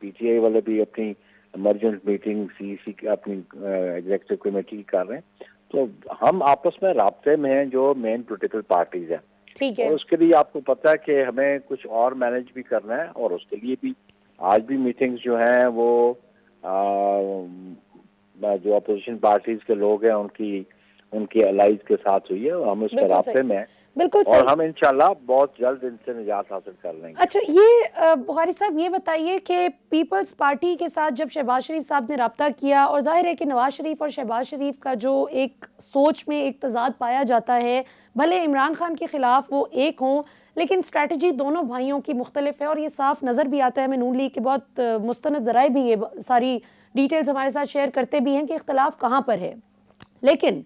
पीटीआई वाले भी अपनी इमरजेंट मीटिंग सीईसी की अपनी एग्जीक्यूटिव कमेटी की कर रहे हैं, तो हम आपस में राब्ते में हैं जो मेन पॉलिटिकल पार्टीज हैं। ठीक है। और उसके लिए आपको पता है कि हमें कुछ और मैनेज भी करना है, और उसके लिए भी आज भी मीटिंग्स जो हैं वो जो अपोजिशन पार्टीज के लोग हैं उनकी अलाइज के साथ हुई है, और हम इस पर राब्ते में हैं। बिल्कुल और हम इंशाल्लाह बहुत जल्द इनसे निजात हासिल कर लेंगे। अच्छा, ये बुखारी साहब ये बताइए कि पीपल्स पार्टी के साथ जब शहबाज शरीफ साहब ने रब्ता किया, और जाहिर है कि नवाज शरीफ और शहबाज शरीफ का जो एक सोच में एक तजाद पाया जाता है, भले इमरान खान के खिलाफ वो एक हों लेकिन स्ट्रैटेजी दोनों भाइयों की मुख्तलिफ है, और ये साफ नज़र भी आता है। हमें नून लीग के बहुत मुस्तनद ज़राए भी ये सारी डिटेल्स हमारे साथ शेयर करते भी हैं कि इख्तलाफ कहाँ पर है। लेकिन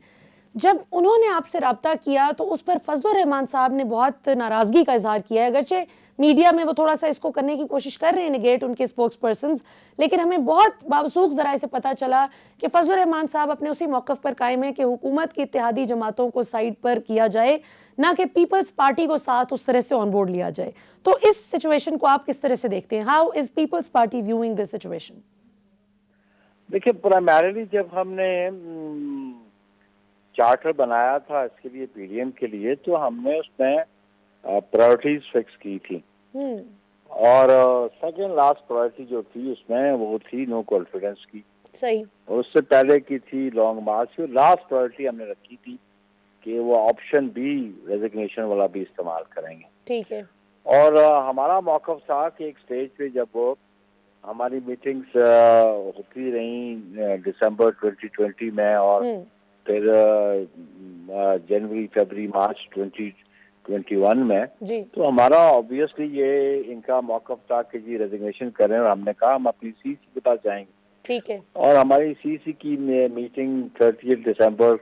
जब उन्होंने आपसे रब्ता किया तो उस पर फजलुर रहमान साहब ने बहुत नाराज़गी का इजहार किया है। अगरचे मीडिया में वो थोड़ा सा इसको करने की कोशिश कर रहे हैं निगेट उनके स्पोक्स पर्सन्स, लेकिन हमें बहुत बावसूख ज़राए से पता चला कि फजलुर रहमान साहब अपने उसी मौक़िफ़ पर कायम है कि हुकूमत की इत्तेहादी जमातों को साइड पर किया जाए, ना कि पीपल्स पार्टी को साथ उस तरह से ऑन बोर्ड लिया जाए। तो इस सिचुएशन को आप किस तरह से देखते हैं? How is People's Party viewing this situation? देखिए, प्राइमरीली जब हमने चार्टर बनाया था इसके लिए, पीडीएम के लिए, तो हमने उसमें प्रायोरिटीज फिक्स की थी, और सेकंड लास्ट प्रायोरिटी जो थी उसमें वो थी नो कॉन्फिडेंस की। सही। और उससे पहले की थी लॉन्ग मार्च की, लास्ट प्रायोरिटी हमने रखी थी कि वो ऑप्शन बी रेजिग्नेशन वाला भी इस्तेमाल करेंगे। ठीक है। और हमारा मौक़िफ़ था कि एक स्टेज पे जब वो हमारी मीटिंग्स होती रही दिसंबर 2020 में, और फिर जनवरी, फरवरी, मार्च 2021 में, तो हमारा ऑब्वियसली ये इनका मौक़िफ़ था कि जी रेजिग्नेशन करें, और हमने कहा हम अपनी सीसी के पास जाएंगे। ठीक है। और हमारी सीसी की मीटिंग 30 दिसंबर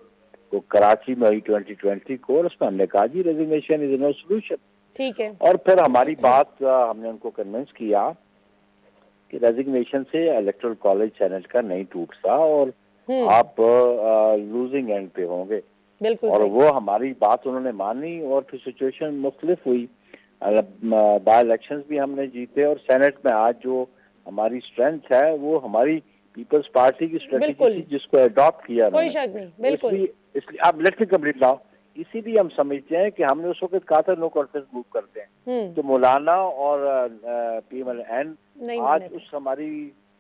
को कराची में हुई 2020 को, और उसमें हमने कहा जी रेजिग्नेशन इज नो सोल्यूशन। ठीक है। और फिर हमारी बात हमने उनको कन्विंस किया कि रेजिग्नेशन से इलेक्टोरल कॉलेज सेनेट का नहीं टूटता, और आप लूजिंग एंड पे होंगे। बिल्कुल। और वो हमारी बात उन्होंने मानी, और फिर सिचुएशन मुख्तलिफ हुई। बाय इलेक्शंस भी हमने जीते, और सेनेट में आज जो हमारी स्ट्रेंथ है वो हमारी पीपल्स पार्टी की स्ट्रेटेजी थी जिसको अडॉप्ट किया। कोई शक नहीं। बिल्कुल। इसलिए आप लेट मी कंप्लीट नाउ। इसीलिए हम समझते हैं कि हमने उस वक्त कहा था नो कॉन्फ्रेंस मूव करते हैं, तो मौलाना और PMLN आज उस हमारी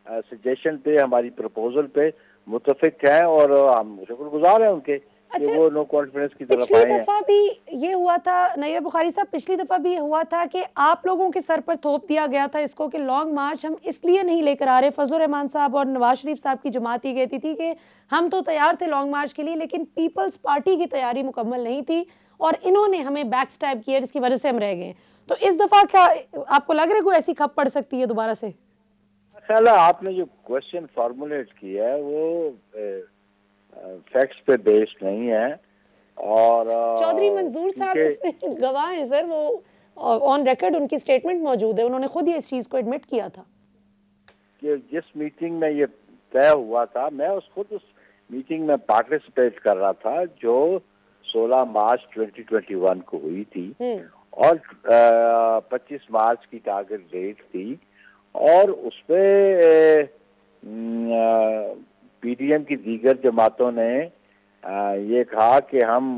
सजेशन पे, हमारी प्रपोजल पे मुतफिक हैं, और हम शुक्रगुजार हैं उनके कि वो नो कॉन्फिडेंस की तरफ आए हैं। पिछली दफा भी ये हुआ था नैयब बुखारी साहब, पिछली दफा भी ये हुआ था कि आप लोगों के सर पर थोप दिया गया था इसको कि लॉन्ग मार्च हम इसलिए नहीं लेकर आ रहे। फजलुर रहमान साहब और नवाज शरीफ साहब की जमात ये कहती थी कि हम तो तैयार थे लॉन्ग मार्च के लिए, लेकिन पीपल्स पार्टी की तैयारी मुकम्मल नहीं थी, और इन्होंने हमें बैक स्टैब किया जिसकी वजह से हम रह गए। तो इस दफा क्या आपको लग रहा है कोई ऐसी खप पड़ सकती है दोबारा से? ख्याल है आपने जो क्वेश्चन फॉर्मुलेट किया है वो फैक्ट्स पे बेस्ड नहीं है, और चौधरी मंजूर साहब इसमें गवाह हैं सर, वो ऑन रिकॉर्ड उनकी स्टेटमेंट मौजूद है, उन्होंने खुद ये इस चीज को एडमिट किया था कि जिस मीटिंग में ये तय हुआ था, मैं उस मीटिंग में पार्टिसिपेट कर रहा था जो 16 मार्च 2021 को हुई थी, और 25 मार्च की टारगेट डेट थी, और उसपे पीडीएम की दीगर जमातों ने ये कहा कि हम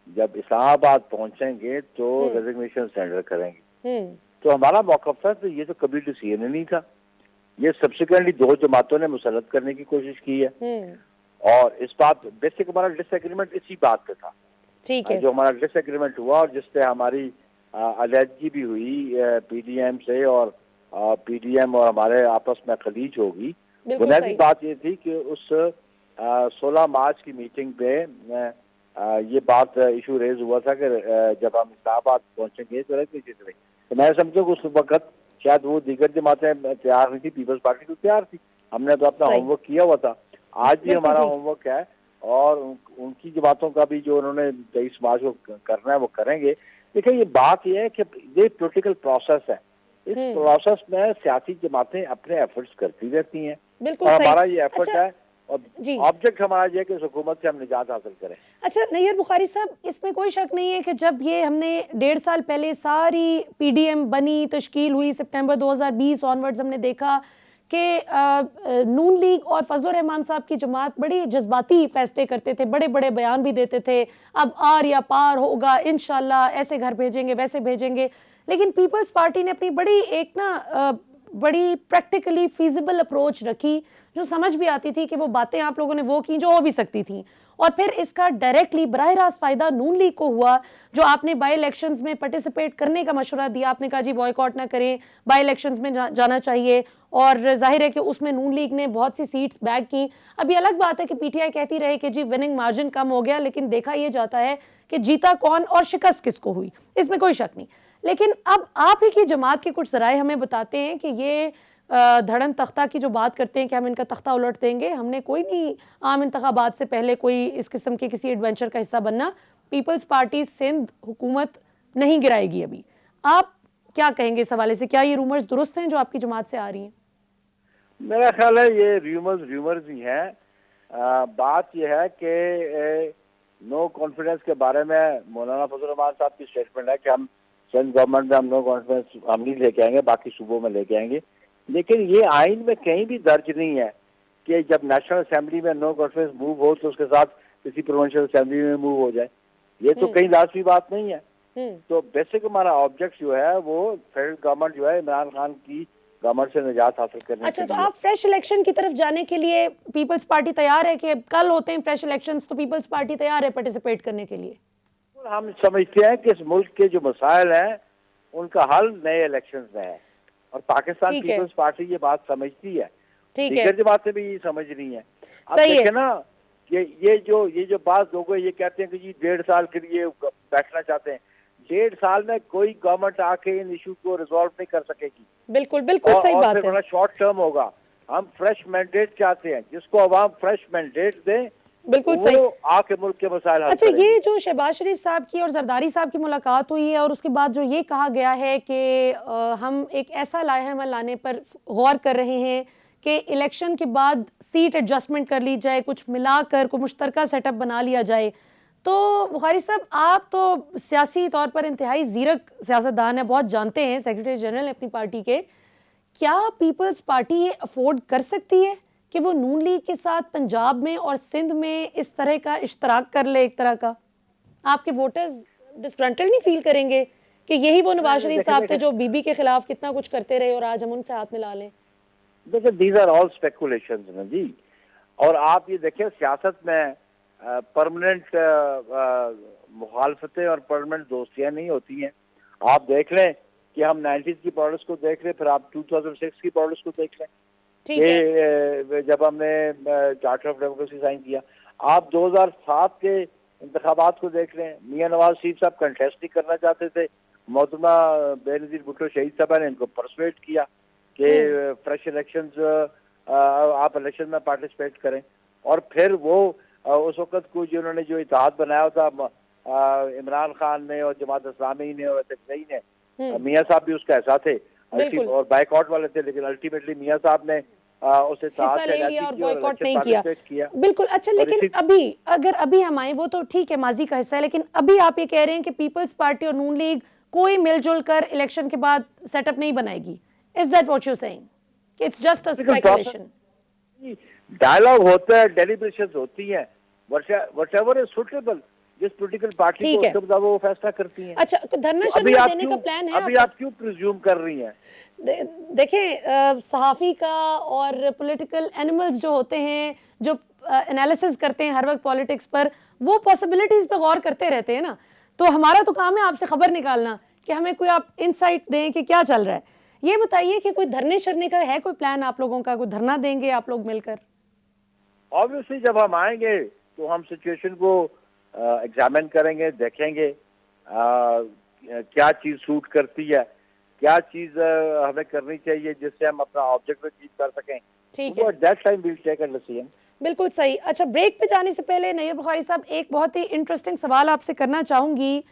जब इस्लामाबाद पहुंचेंगे तो रेजिग्नेशन सेंटर करेंगे। तो हमारा मौक़िफ़ था, तो ये तो कभी डिसीजन नहीं था, ये सब्सिक्वेंटली दो जमातों ने मुसल्लत करने की कोशिश की है, और इस बात बेसिक हमारा डिसएग्रीमेंट इसी बात पे था। ठीक है। जो हमारा डिसएग्रीमेंट हुआ और जिससे हमारी अलर्जी भी हुई पीडीएम से, और पीडीएम और हमारे आपस में खलीज होगी। बुनियादी बात ये थी कि उस 16 मार्च की मीटिंग पे ये बात इशू रेज हुआ था कि जब हम इस्लामाबाद पहुंचेंगे तो मैं समझता हूँ उस वक्त शायद वो दीगर जमातें तैयार नहीं थी, पीपल्स पार्टी तो तैयार थी, हमने तो अपना होमवर्क किया हुआ था। आज भी हमारा होमवर्क है और उनकी जमातों का भी जो उन्होंने 23 मार्च को करना है वो करेंगे। देखिए, ये बात ये है कि ये पॉलिटिकल प्रोसेस है, इस प्रोसेस में सियासी जमातें अपने एफर्ट्स करती रहती हैं, बिल्कुल और सही। हमारा ये एफर्ट अच्छा, है और ऑब्जेक्ट हमारा ये है कि हुकूमत से हम निजात हासिल करें। अच्छा नैयर बुखारी साहब, इसमें कोई शक नहीं है कि जब ये हमने 1.5 साल पहले सारी पीडीएम बनी, तश्कील हुई, सितंबर 2020 ऑनवर्ड्स हमने देखा कि नून लीग और फजलुर रहमान साहब की जमात बड़ी जज्बाती फैसले करते थे, बड़े बड़े बयान भी देते थे, अब आर या पार होगा इंशाल्लाह, ऐसे घर भेजेंगे वैसे भेजेंगे। लेकिन पीपल्स पार्टी ने अपनी बड़ी एक ना बड़ी प्रैक्टिकली फीजिबल अप्रोच रखी, जो समझ भी आती थी कि वो बातें आप लोगों ने वो की जो हो भी सकती थी, और फिर इसका डायरेक्टली बराह रास्त फायदा नून लीग को हुआ, जो आपने बाई इलेक्शंस में पार्टिसिपेट करने का मशवरा दिया। आपने कहा जी बॉयकॉट ना करें, बाई इलेक्शंस में जाना चाहिए, और जाहिर है कि उसमें नून लीग ने बहुत सी सीट्स बैग की। अभी अलग बात है कि पीटीआई कहती रहे कि जी विनिंग मार्जिन कम हो गया, लेकिन देखा यह जाता है कि जीता कौन और शिकस्त किसको हुई, इसमें कोई शक नहीं। लेकिन अब आप ही की जमात के कुछ जराए हमें बताते हैं कि ये धड़न तख्ता की जो बात करते हैं कि हम इनका तख्ता उलट देंगे, हमने कोई नहीं आम इंतखाबात से पहले कोई इस किस्म के किसी एडवेंचर का हिस्सा बनना, पीपल्स पार्टी सिंध हुकूमत नहीं गिराएगी। अभी आप क्या कहेंगे इस हवाले से? क्या ये रूमर्स दुरुस्त हैं जो आपकी जमात से आ रही हैं? मेरा ख्याल है ये रूमर्स ही हैं। बात यह है कि नो कॉन्फिडेंस के बारे में मौलाना फजल रहमान साहब की स्टेटमेंट है कि हम सेंट्रल गवर्नमेंट में हम नो कॉन्फिडेंस हम नहीं लेके आएंगे, बाकी सूबों में लेके आएंगे। लेकिन ये आइन में कहीं भी दर्ज नहीं है कि जब नेशनल असेंबली में नो कॉन्फिडेंस मूव हो तो उसके साथ किसी प्रोविंशियल असेंबली में मूव हो जाए। ये तो कहीं लाजमी बात नहीं है। तो बेसिक हमारा ऑब्जेक्ट जो है वो फेडरल गवर्नमेंट जो है इमरान खान की गवर्नमेंट से निजात हासिल करने। अच्छा, तो आप फ्रेश इलेक्शन की तरफ जाने के लिए पीपल्स पार्टी तैयार है कि कल होते हैं फ्रेश इलेक्शंस, तो पीपल्स पार्टी तैयार है पार्टिसिपेट करने के लिए? हम समझते हैं कि इस मुल्क के जो मसाइल हैं उनका हल नए इलेक्शंस में है, और पाकिस्तान पीपल्स पार्टी ये बात समझती है, दीगर जमातें भी ये समझ रही हैं। अब देखें ना, ये जो बात लोग ये कहते हैं कि जी 1.5 साल के लिए बैठना चाहते हैं, 1.5 साल में कोई गवर्नमेंट आके इन इशू को रिजॉल्व नहीं कर सकेगी। बिल्कुल बिल्कुल सही बात है। बड़ा शॉर्ट टर्म होगा। हम फ्रेश मैंडेट चाहते हैं, जिसको अवाम फ्रेश मैंडेट दें, बिल्कुल सही, आके मुल्क के मसाइल हल अच्छा, ये जो शहबाज शरीफ साहब की और जरदारी साहब की मुलाकात हुई है और उसके बाद जो ये कहा गया है कि हम एक ऐसा लाहेमल लाने पर गौर कर रहे हैं कि इलेक्शन के बाद सीट एडजस्टमेंट कर ली जाए, कुछ मिलाकर कोई मुश्तरका सेटअप बना लिया जाए, तो बुखारी साहब आप तो सियासी तौर पर इंतहाई ज़ीरक सियासतदान है, बहुत जानते हैं, सेक्रेटरी जनरल अपनी पार्टी के, क्या पीपल्स पार्टी ये अफोर्ड कर सकती है कि वो नून लीग के साथ पंजाब में और सिंध में इस तरह का इश्तराक कर ले? एक तरह का आपके वोटर्स डिस्ग्रंटल्ड नहीं फील करेंगे कि यही वो नवाज शरीफ साहब थे जो बीबी के खिलाफ कितना कुछ करते रहे और आज हम उनसे हाथ मिला लें? देखिए, दीज आर ऑल स्पेकुलेशंस ना जी। और आप ये देखिए, सियासत में परमानेंट मुखालफतें और परमानेंट दोस्तियां नहीं होती हैं। आप देख लें कि हम 90s की पॉलिटिक्स को देख लें, फिर आप 2006 की पॉलिटिक्स को देख लें, जब हमने चार्टर ऑफ डेमोक्रेसी साइन किया। आप 2007 के इंतखाबात को देख लें, मियां नवाज शरीफ साहब कंटेस्ट नहीं करना चाहते थे, मोहतरमा बेनजीर भुट्टो शहीद साहब ने इनको परसुएट किया कि फ्रेश इलेक्शंस आप इलेक्शन में पार्टिसिपेट करें। और फिर वो उस वक्त को जो उन्होंने जो इत्तेहाद बनाया था इमरान खान ने और जमात इस्लामी ने और तकरीई ने, मियां साहब भी उसका हिस्सा थे और बाइकआउट वाले थे, लेकिन अल्टीमेटली मियां साहब ने उसे हिस्सा ले लिया और बॉयकॉट नहीं किया। बिल्कुल। अच्छा, लेकिन अभी अगर अभी हम आए, वो तो ठीक है माजी का हिस्सा है, लेकिन अभी आप ये कह रहे हैं कि पीपल्स पार्टी और नून लीग कोई मिलजुल कर इलेक्शन के बाद सेटअप नहीं बनाएगी। Is that what you saying? It's just a speculation? Dialogue होता है, डेलिब्रेशंस होती हैं, व्हाटएवर इज सूटेबल जिस पॉलिटिकल पार्टी को उसके बाद वो फैसला करती हैं। अच्छा, धरना शर्मा देने का प्लान है? अभी आप क्यों प्रिज्यूम कर रही हैं? देखें, सहाफ़ी का और पॉलिटिकल एनिमल्स जो होते हैं, जो एनालिसिस करते हैं हर वक्त पॉलिटिक्स पर, वो पॉसिबिलिटीज पे गौर करते रहते हैं ना। तो हमारा तो काम है आपसे खबर निकालना कि हमें कोई आप इंसाइट दें कि क्या चल रहा है। ये बताइए कि कोई धरने शरने का है कोई प्लान आप लोगों का? कोई धरना देंगे आप लोग मिलकर? ऑब्वियसली जब हम आएंगे तो हम सिचुएशन को एग्जामिन करेंगे, देखेंगे क्या चीज सूट करती है, क्या चीज हमें करनी चाहिए जिससे हम अपना ऑब्जेक्ट अचीव कर सकें। ठीक है, that time we will take a decision. बिल्कुल सही। अच्छा, ब्रेक पे जाने से पहले नैयर बुखारी साहब, एक बहुत ही इंटरेस्टिंग सवाल आपसे करना चाहूँगी।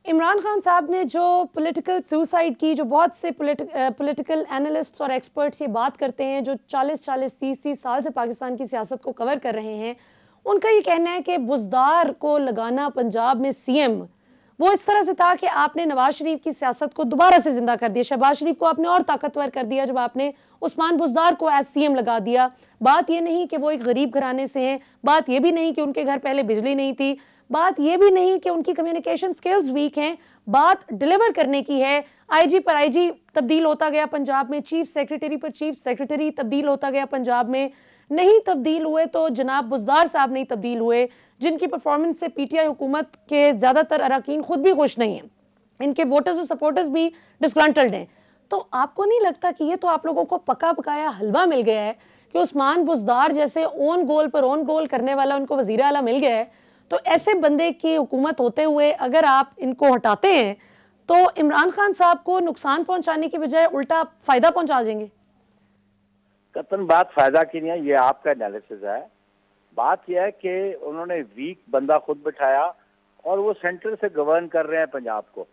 इमरान खान साहब ने जो पॉलिटिकल सुसाइड की, जो बहुत से पॉलिटिकल एनालिस्ट्स और एक्सपर्ट्स ये बात करते हैं, जो 40-40, 30-30 साल से पाकिस्तान की सियासत को कवर कर रहे हैं, उनका ये कहना है कि बुज़दार को लगाना पंजाब में सीएम वो इस तरह से था कि आपने नवाज शरीफ की सियासत को दोबारा से जिंदा कर दिया। शहबाज शरीफ को आपने और ताकतवर कर दिया जब आपने उस्मान बुज़दार को एज सीएम लगा दिया। बात ये नहीं कि वो एक गरीब घराने से हैं, बात ये भी नहीं कि उनके घर पहले बिजली नहीं थी, बात ये भी नहीं कि उनकी कम्युनिकेशन स्किल्स वीक हैं, बात डिलीवर करने की है। आईजी पर आईजी तब्दील होता गया पंजाब में, चीफ सेक्रेटरी पर चीफ सेक्रेटरी तब्दील होता गया पंजाब में। नहीं तब्दील हुए तो जनाब बुज़दार साहब नहीं तब्दील हुए, जिनकी परफॉर्मेंस से पीटीआई हुकूमत के ज़्यादातर अरकान खुद भी खुश नहीं हैं, इनके वोटर्स और सपोर्टर्स भी डिस्ग्रंटल्ड हैं। तो आपको नहीं लगता कि ये तो आप लोगों को पका पकाया हलवा मिल गया है कि उस्मान बुज़दार जैसे ओन गोल पर ओन गोल करने वाला उनको वज़ीर आला मिल गया है? तो ऐसे बंदे की हुकूमत होते हुए अगर आप इनको हटाते हैं तो इमरान खान साहब को नुकसान पहुंचाने की बजाय उल्टा फायदा पहुंचा देंगे। कतन बात फायदा की नहीं है, ये आपका एनालिसिस है। बात यह है कि उन्होंने वीक बंदा खुद बिठाया और वो सेंटर से गवर्न कर रहे हैं पंजाब को।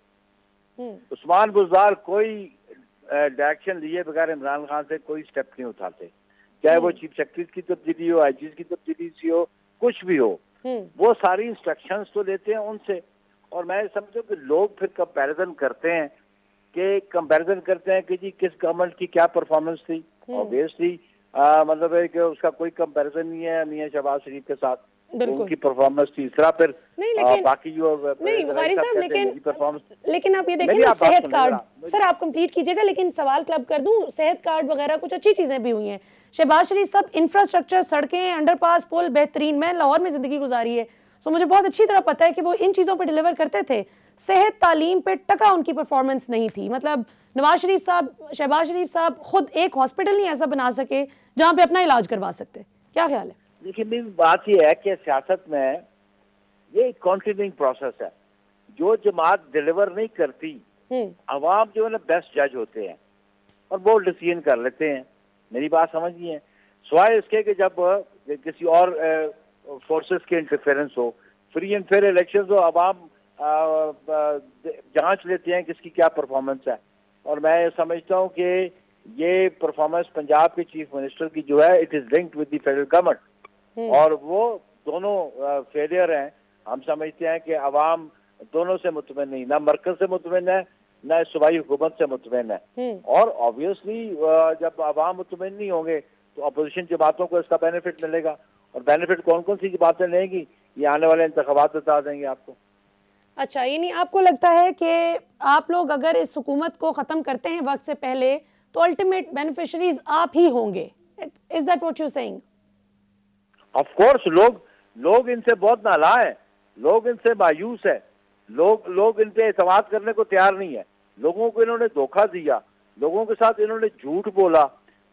उस्मान बुज़दार कोई डायरेक्शन लिए बगैर इमरान खान से कोई स्टेप नहीं उठाते, चाहे वो चीफ सेक्रेटरी की तब्दीली हो, आईजी की तब्दीली सी हो, कुछ भी हो, वो सारी इंस्ट्रक्शंस तो लेते हैं उनसे। और मैं समझू कि लोग फिर कंपैरिजन करते हैं कि जी किस गवर्नमेंट की क्या परफॉर्मेंस थी। ऑब्वियसली मतलब है कि उसका कोई कंपैरिजन नहीं है मियां शहबाज शरीफ के साथ, उनकी परफॉर्मेंस तीसरा। फिर बाकी जो नहीं बुखारी साहब, लेकिन आप ये देखें ना, सेहत कार्ड, सर आप कंप्लीट कीजिएगा लेकिन सवाल क्लब कर दूं, सेहत कार्ड वगैरह कुछ अच्छी चीजें भी हुई हैं। शहबाज शरीफ साहब, इंफ्रास्ट्रक्चर, सड़कें, अंडरपास, पुल बेहतरीन। मैं लाहौर में जिंदगी गुजारी है, तो मुझे बहुत अच्छी तरह पता है कि वो इन चीजों पर डिलीवर करते थे। सेहत तालीम पे टका उनकी परफॉर्मेंस नहीं थी। मतलब नवाज शरीफ साहब, शहबाज शरीफ साहब खुद एक हॉस्पिटल नहीं ऐसा बना सके जहां पे अपना इलाज करवा सकते। क्या ख्याल है? देखिए, बात यह है कि सियासत में ये कंटिन्यूइंग प्रोसेस है। जो जमात डिलीवर नहीं करती, अवाम जो है ना बेस्ट जज होते हैं और वो डिसीजन कर लेते हैं। मेरी बात समझिए, सिवाय इसके कि जब किसी और फोर्सेस के इंटरफेरेंस हो, फ्री एंड फेयर इलेक्शन हो, अवाम जांच लेते हैं किसकी क्या परफॉर्मेंस है। और मैं समझता हूँ कि ये परफॉर्मेंस पंजाब के चीफ मिनिस्टर की जो है, it is linked with the federal government, और वो दोनों फेलियर हैं। हम समझते हैं कि अवाम दोनों से मुतमईन नहीं, ना मरकज से मुतमईन है, ना सूबाई हुकूमत से मुतमईन है। और ऑब्वियसली जब अवाम मुतमईन नहीं होंगे तो अपोजिशन जमातों को इसका बेनिफिट मिलेगा। और बेनिफिट कौन कौन सी बातें लेंगी, ये आने वाले इंतखाबात बता देंगे आपको। अच्छा, ये नहीं आपको लगता है कि आप लोग अगर इस हुकूमत को खत्म करते हैं वक्त से पहले तो अल्टीमेट बेनिफिशियरीज आप ही होंगे? Is that what you saying? Of course, लोग इनसे बहुत नाला है, लोग इनसे मायूस है, लोग इन पे एतमाद करने को तैयार नहीं है। लोगों को इन्होंने धोखा दिया, लोगों के साथ इन्होंने झूठ बोला।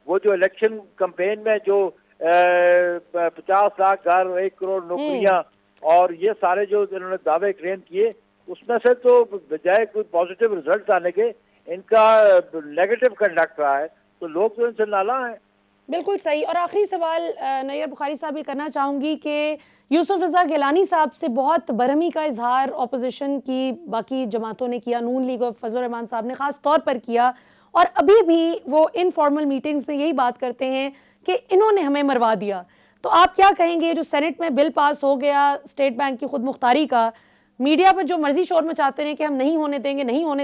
वो जो इलेक्शन कैंपेन में जो 50 लाख घर, 1 करोड़ नौकरियां और ये सारे जो इन्होंने दावे क्लेम किए, उसमें से तो बजाय कोई पॉजिटिव रिजल्ट आने के इनका नेगेटिव कंडक्ट रहा है। तो लोग तो इनसे नाला है। बिल्कुल सही। और आखिरी सवाल नैयर बुखारी साहब ये करना चाहूंगी कि यूसुफ रजा गिलानी साहब से बहुत बरहमी का इजहार ऑपोजिशन की बाकी जमातों ने किया, नून लीग और फजल रहमान साहब ने खास तौर पर किया, और अभी भी वो इनफॉर्मल मीटिंग्स में यही बात करते हैं कि इन्होंने हमें मरवा दिया। तो आप क्या कहेंगे, जो सेनेट में बिल पास हो गया स्टेट बैंक की खुद मुख्तारी का, मीडिया पर जो मर्जी शोर मचाते हैं कि हम नहीं होने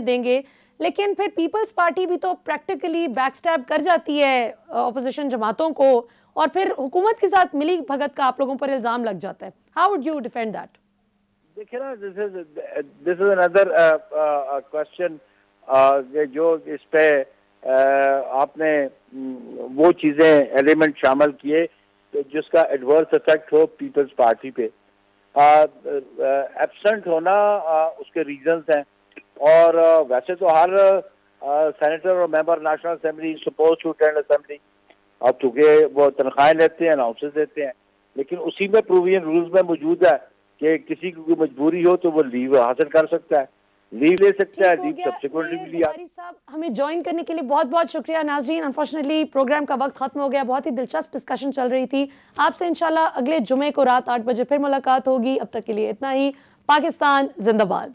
देंगे, लेकिन फिर पीपल्स पार्टी भी तो प्रैक्टिकली बैकस्टैब कर जाती है ऑपोजिशन जमातों को, और फिर हुकूमत के साथ मिली भगत का आप लोगों पर इल्जाम लग जाता है। How would you defend that? देखिए ना, दिस इज अनदर क्वेश्चन जो इस पे आपने वो चीजें एलिमेंट शामिल किए जिसका एडवर्स इफेक्ट हो पीपल्स पार्टी पे। एब्सेंट होना उसके रीजंस हैं, और वैसे तो हर सेनेटर और member national assembly suppose to attend assembly, अब चूंकि वो तनख्वाहें लेते हैं, अनाउंसेस देते हैं, लेकिन उसी में प्रोविजन रूल्स में मौजूद है कि किसी की मजबूरी हो तो वो लीव हासिल कर सकता है। लीव ले सकता है, ठीक हो लीव गया। सब्सिक्वेंटली ये भी लिया। बुखारी साहब, हमें ज्वाइन करने के लिए बहुत बहुत शुक्रिया। नाजरीन, अनफॉर्चुनेटली प्रोग्राम का वक्त खत्म हो गया। बहुत ही दिलचस्प डिस्कशन चल रही थी। आपसे इंशाल्लाह अगले जुमे को रात 8 बजे फिर मुलाकात होगी। अब तक के लिए इतना ही। पाकिस्तान जिंदाबाद।